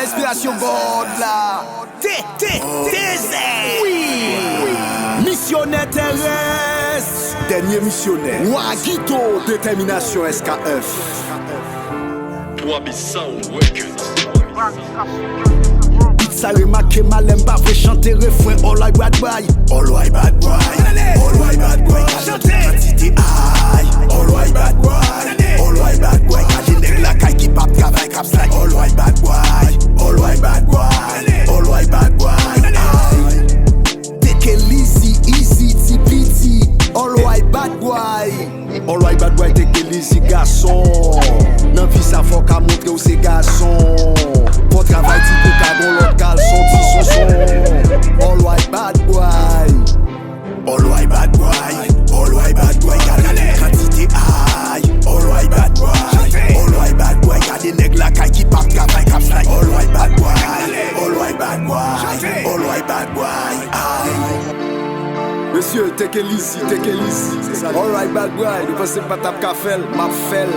inspiration God là. Oui. Missionnaire terrestre. Dernier missionnaire. Wagito, détermination SKF. Ça remarque malem pas vrai chanter refrain all I bad boy. All I bad boy. All I bad boy. Quantité aïe. All I bad boy. All I bad boy. Quand j'ai la caille qui pape travail cap slide. All I bad boy. All I bad boy. All I bad boy. Take it easy, easy, tipiti. All I bad boy. All I bad boy, take it easy garçon. Nan vie ça faut qu'à montrer où c'est garçon. Pour travail type de cagon l'autre caleçon dit son. All white bad boy. All white bad boy. All white bad boy. Gardez quantité aïe. All white bad boy. All white bad boy. Gardez nèg la caille qui part travail cap slide. All white bad boy. All white bad boy. All white bad boy. Aïe. Monsieur, take it easy, take it easy. All right bad boy. Ne pensez pas tape café, m'a fait.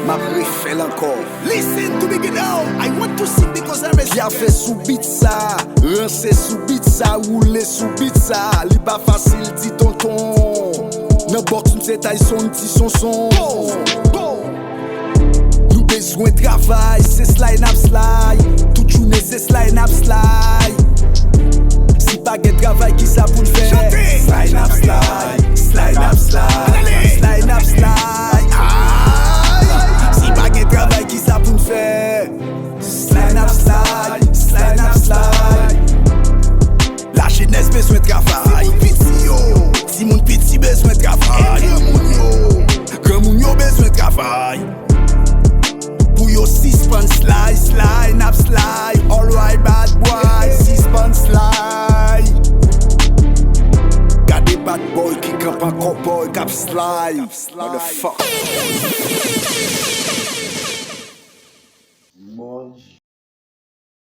Ma refait encore. Listen to me now. I want to sing because I'm a Y'a fait sous beat ça, rincer sous beat ça, rouler sous beat ça. Li pas facile dit tonton. Nan box nous c'est taille son petit son. Nous besoin de travail, c'est slide up slide. Toute journée c'est slide up slide. Si pas de travail qui ça pour le faire. Slide up slide, slide up slide, slide up slide. Travail qui ça pour nous faire. Slide up slide, slide up slide. La jeunesse besoin de travail. Si mon petit besoin de travail. Grand moun yo besoin de travail. Pour yo 6 pan slide, slide up slide. All right bad boy, 6 pan slide. Gade bad boy qui camp en cowboy cap slide. What the fuck?